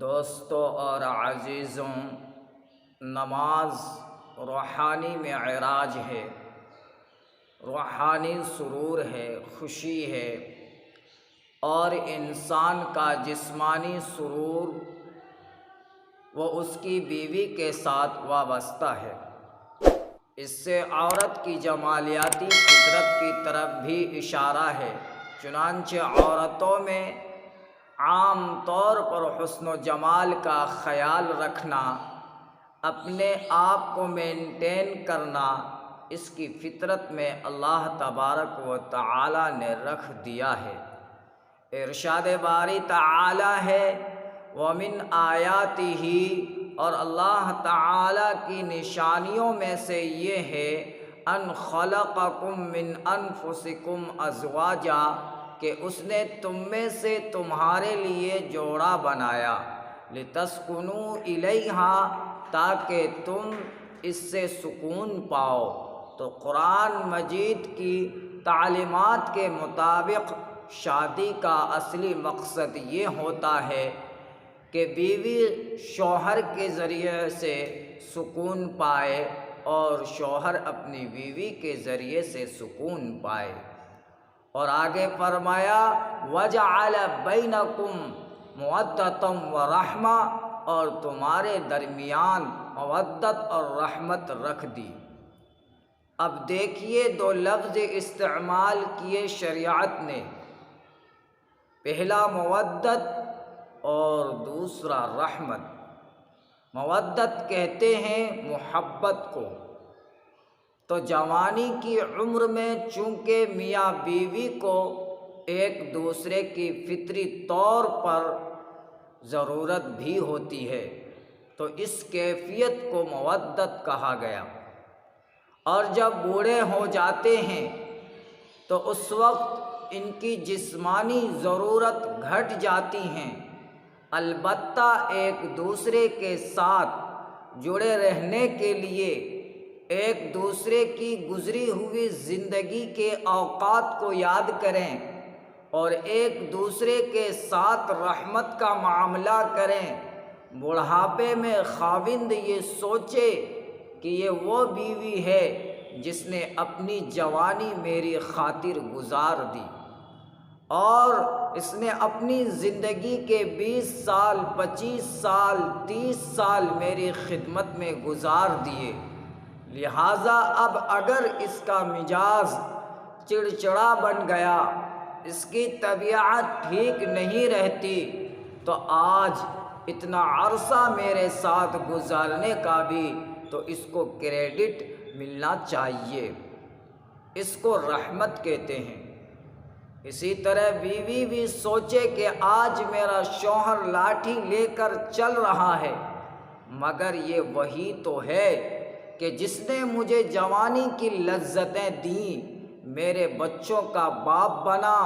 دوستوں اور عزیزوں، نماز روحانی معراج ہے، روحانی سرور ہے، خوشی ہے، اور انسان کا جسمانی سرور وہ اس کی بیوی کے ساتھ وابستہ ہے۔ اس سے عورت کی جمالیاتی فطرت کی طرف بھی اشارہ ہے۔ چنانچہ عورتوں میں عام طور پر حسن و جمال کا خیال رکھنا، اپنے آپ کو مینٹین کرنا، اس کی فطرت میں اللہ تبارک و تعالی نے رکھ دیا ہے۔ ارشاد باری تعالی ہے، وَمِنْ آیَاتِهِ، اور اللہ تعالی کی نشانیوں میں سے یہ ہے، أَنْ خَلَقَكُم مِّنْ أَنفُسِكُمْ أَزْوَاجًا، کہ اس نے تم میں سے تمہارے لیے جوڑا بنایا، لِتَسْكُنُوا إِلَيْهَا، تاکہ تم اس سے سکون پاؤ۔ تو قرآن مجید کی تعلیمات کے مطابق شادی کا اصلی مقصد یہ ہوتا ہے کہ بیوی شوہر کے ذریعے سے سکون پائے اور شوہر اپنی بیوی کے ذریعے سے سکون پائے۔ اور آگے فرمایا، وَجَعَلَ بَيْنَكُمْ مَوَدَّةً وَرَحْمَةً، اور تمہارے درمیان مودت اور رحمت رکھ دی۔ اب دیکھیے دو لفظ استعمال کیے شریعت نے، پہلا مودت اور دوسرا رحمت۔ مودت کہتے ہیں محبت کو۔ تو جوانی کی عمر میں چونکہ میاں بیوی کو ایک دوسرے کی فطری طور پر ضرورت بھی ہوتی ہے، تو اس کیفیت کو مودت کہا گیا۔ اور جب بوڑھے ہو جاتے ہیں تو اس وقت ان کی جسمانی ضرورت گھٹ جاتی ہیں، البتہ ایک دوسرے کے ساتھ جڑے رہنے کے لیے، ایک دوسرے کی گزری ہوئی زندگی کے اوقات کو یاد کریں اور ایک دوسرے کے ساتھ رحمت کا معاملہ کریں۔ بڑھاپے میں خاوند یہ سوچے کہ یہ وہ بیوی ہے جس نے اپنی جوانی میری خاطر گزار دی، اور اس نے اپنی زندگی کے 20 سال، 25 سال، 30 سال میری خدمت میں گزار دیے، لہٰذا اب اگر اس کا مزاج چڑچڑا بن گیا، اس کی طبیعت ٹھیک نہیں رہتی، تو آج اتنا عرصہ میرے ساتھ گزارنے کا بھی تو اس کو کریڈٹ ملنا چاہیے۔ اس کو رحمت کہتے ہیں۔ اسی طرح بیوی بھی سوچے کہ آج میرا شوہر لاٹھی لے کر چل رہا ہے، مگر یہ وہی تو ہے کہ جس نے مجھے جوانی کی لذتیں دیں، میرے بچوں کا باپ بنا،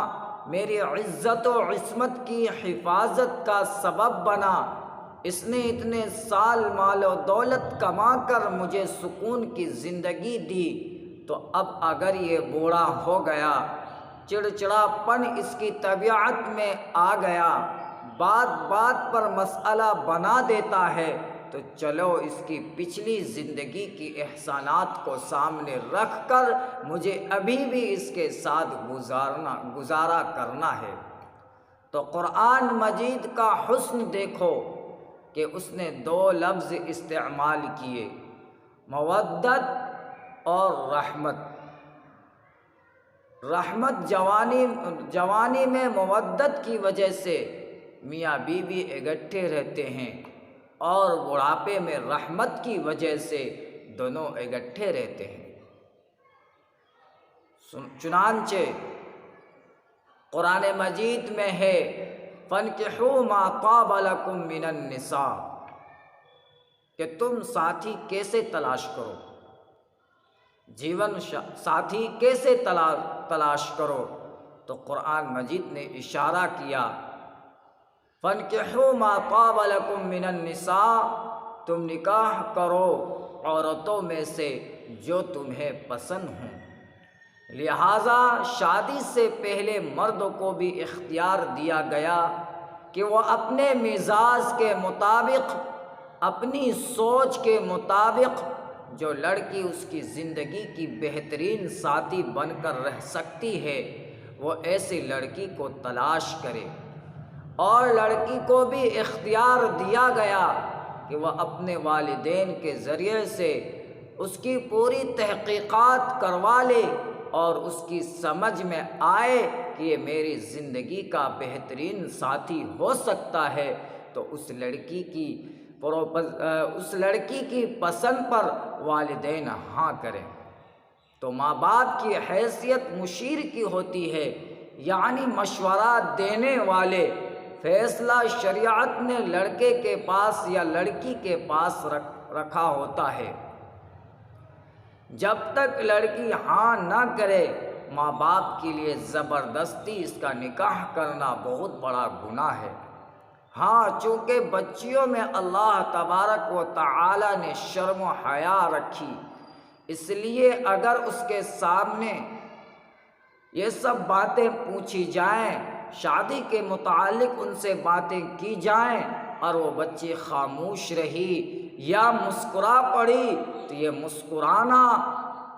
میری عزت و عصمت کی حفاظت کا سبب بنا، اس نے اتنے سال مال و دولت کما کر مجھے سکون کی زندگی دی، تو اب اگر یہ بوڑھا ہو گیا، چڑچڑا پن اس کی طبیعت میں آ گیا، بات بات پر مسئلہ بنا دیتا ہے، تو چلو اس کی پچھلی زندگی کی احسانات کو سامنے رکھ کر مجھے ابھی بھی اس کے ساتھ گزارا کرنا ہے۔ تو قرآن مجید کا حسن دیکھو کہ اس نے دو لفظ استعمال کیے، مودت اور رحمت۔ رحمت جوانی میں مودت کی وجہ سے میاں بیوی اکٹھے رہتے ہیں، اور بڑھاپے میں رحمت کی وجہ سے دونوں اکٹھے رہتے ہیں۔ چنانچہ قرآن مجید میں ہے، فَانْكِحُوا مَا طَابَ لَكُم مِّنَ النِّسَاءِ، کہ تم ساتھی کیسے تلاش کرو، جیون ساتھی کیسے تلاش کرو۔ تو قرآن مجید نے اشارہ کیا، فَانْكِحُوا مَا طَابَ لَكُم مِّنَ النِّسَاءِ، تم نکاح کرو عورتوں میں سے جو تمہیں پسند ہوں۔ لہٰذا شادی سے پہلے مرد کو بھی اختیار دیا گیا کہ وہ اپنے مزاج کے مطابق، اپنی سوچ کے مطابق جو لڑکی اس کی زندگی کی بہترین ساتھی بن کر رہ سکتی ہے وہ ایسی لڑکی کو تلاش کرے۔ اور لڑکی کو بھی اختیار دیا گیا کہ وہ اپنے والدین کے ذریعے سے اس کی پوری تحقیقات کروا لے اور اس کی سمجھ میں آئے کہ یہ میری زندگی کا بہترین ساتھی ہو سکتا ہے، تو اس لڑکی کی پسند پر والدین ہاں کریں۔ تو ماں باپ کی حیثیت مشیر کی ہوتی ہے، یعنی مشورہ دینے والے۔ فیصلہ شریعت نے لڑکے کے پاس یا لڑکی کے پاس رکھا ہوتا ہے۔ جب تک لڑکی ہاں نہ کرے، ماں باپ کے لیے زبردستی اس کا نکاح کرنا بہت بڑا گناہ ہے۔ ہاں، چونکہ بچیوں میں اللہ تبارک و تعالی نے شرم و حیا رکھی، اس لیے اگر اس کے سامنے یہ سب باتیں پوچھی جائیں، شادی کے متعلق ان سے باتیں کی جائیں اور وہ بچی خاموش رہی یا مسکرا پڑی، تو یہ مسکرانا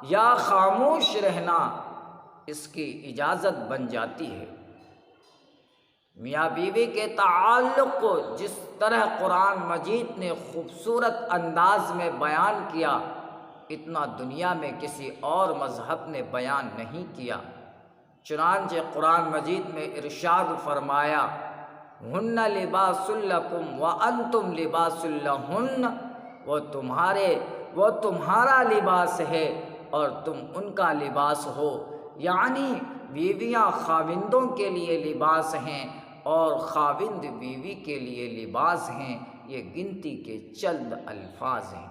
یا خاموش رہنا اس کی اجازت بن جاتی ہے۔ میاں بیوی کے تعلق کو جس طرح قرآن مجید نے خوبصورت انداز میں بیان کیا، اتنا دنیا میں کسی اور مذہب نے بیان نہیں کیا۔ چنانچہ قرآن مجید میں ارشاد فرمایا، ہن لباس لکم وانتم لباس لہن، وہ تمہارا لباس ہے اور تم ان کا لباس ہو، یعنی بیویاں خاوندوں کے لیے لباس ہیں اور خاوند بیوی کے لیے لباس ہیں۔ یہ گنتی کے چند الفاظ ہیں۔